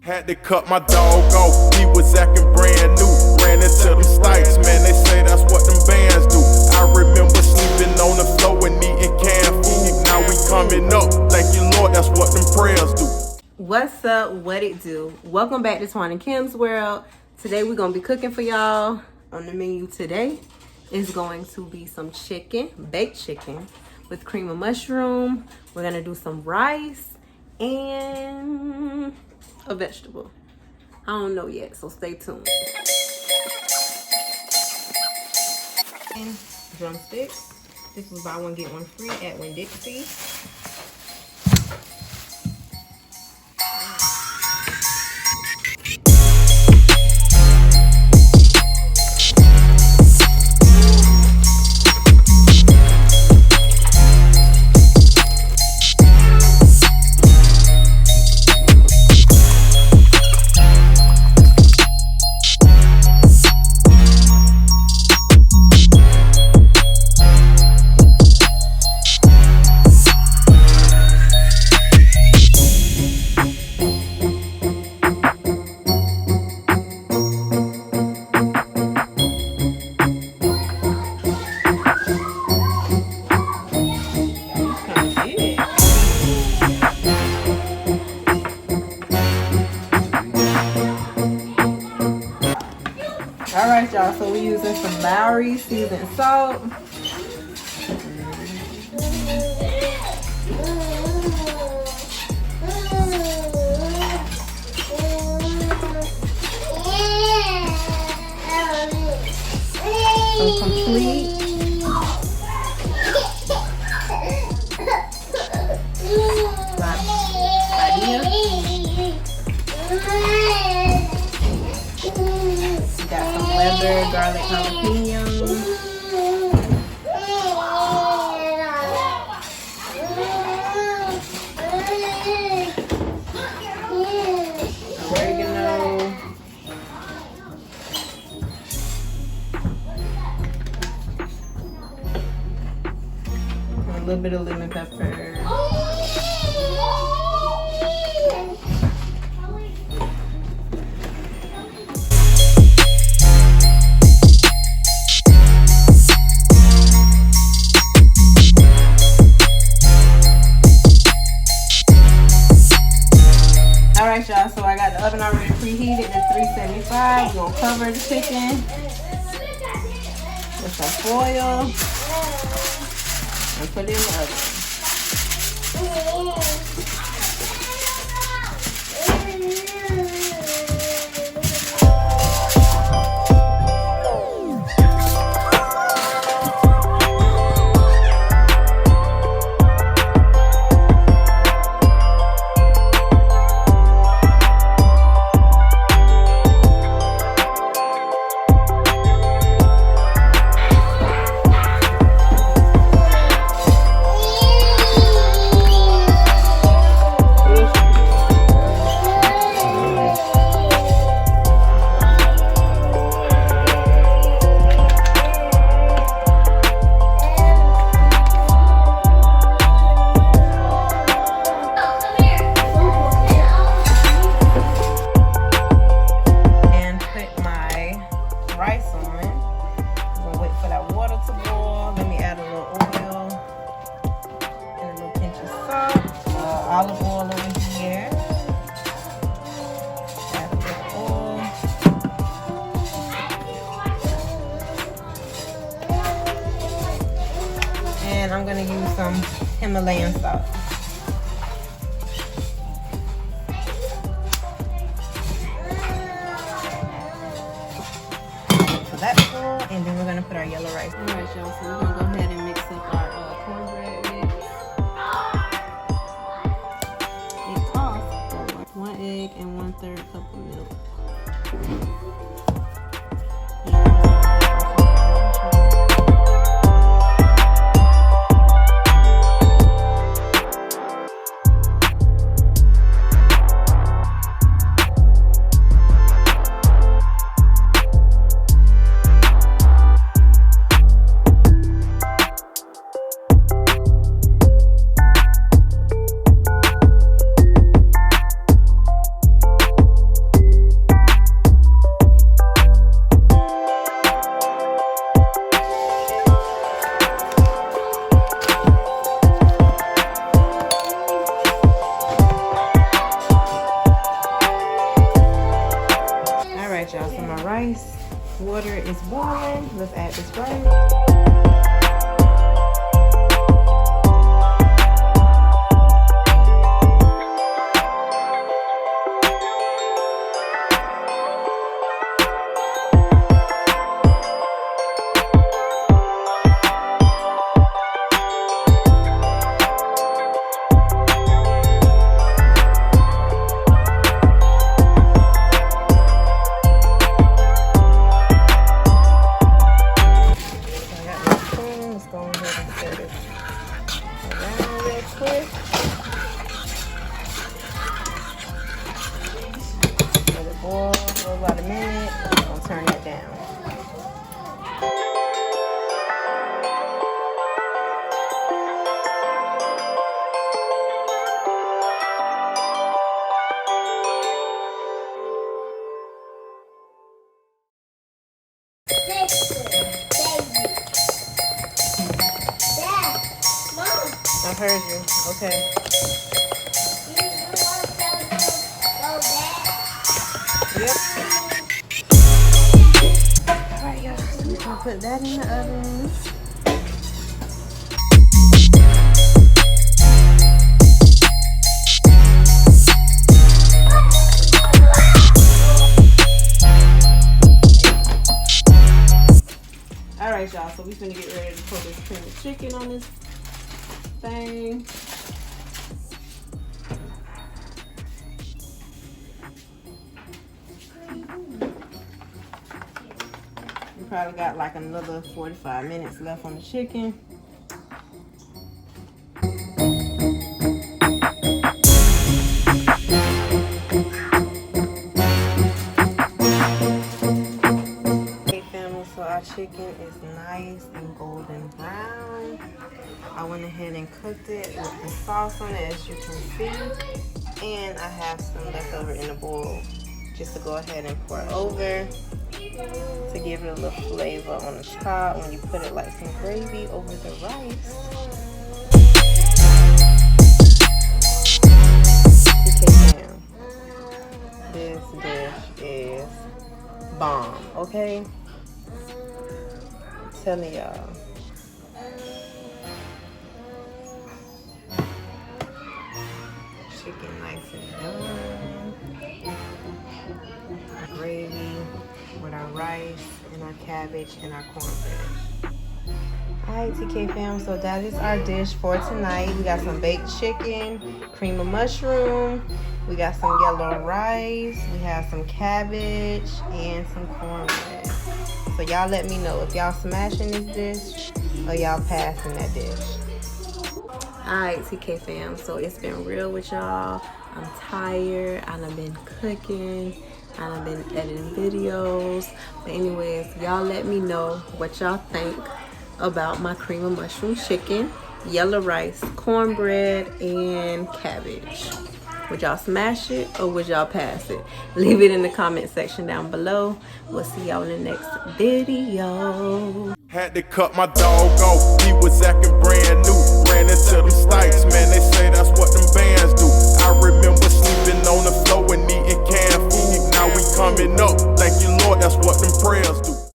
Had to cut my dog off, he was acting brand new. Ran into them stikes, man, they say that's what them bands do. I remember sleeping on the floor and eating canned food. Now we coming up, thank you Lord, that's what them prayers do. What's up, what it do? Welcome back to Twan and Kim's World. Today we're gonna be cooking for y'all. On the menu today is going to be some chicken, baked chicken with cream of mushroom. We're gonna do some rice and a vegetable. I don't know yet, so stay tuned. And drumsticks. This was buy one get one free at Winn-Dixie. Alright y'all, so we're using some Lowry seasoned salt. Some complete. Got some leather, garlic jalapenos. Oregano. A little bit of lemon pepper. Alright y'all, so I got the oven already preheated at 375. We're gonna cover the chicken with some foil and put it in the oven. Olive oil over here. Add a little oil. And I'm going to use some Himalayan salt. So that's full, and then we're going to put our yellow rice. Alright y'all, so we're going to go ahead and mix up our cornbread mix. 1 egg and 1/3 cup of milk. rice water is boiling. Let's add this rice. Boil for about a minute. I'm gonna turn that down. I heard you. Okay. Yep. Alright, y'all. So we're gonna put that in the oven. Alright, y'all. So we're gonna get ready to put this cream of chicken on this thing. We probably got like another 45 minutes left on the chicken. Okay, family, so our chicken is nice and golden brown. I went ahead and cooked it with the sauce on it, as you can see. And I have some left over in the bowl just to go ahead and pour over to give it a little flavor on the top when you put it like some gravy over the rice. This dish is bomb, okay? I'm telling y'all. Chicken nice and done. Gravy with our rice and our cabbage and our cornbread. Alright, TK fam, so that is our dish for tonight. We got some baked chicken, cream of mushroom, we got some yellow rice, we have some cabbage, and some cornbread. So y'all let me know if y'all smashing this dish or y'all passing that dish. Alright, TK fam, so it's been real with y'all. I'm tired. I done been cooking. I done been editing videos. But anyways, y'all let me know what y'all think about my cream of mushroom chicken, yellow rice, cornbread, and cabbage. Would y'all smash it or would y'all pass it? Leave it in the comment section down below. We'll see y'all in the next video. Had to cut my dog off, he was acting brand new. Ran into them stikes, man, they say that's what them bands do. I remember sleeping on the floor and eating canned food. Now we coming up, thank you Lord, that's what them prayers do.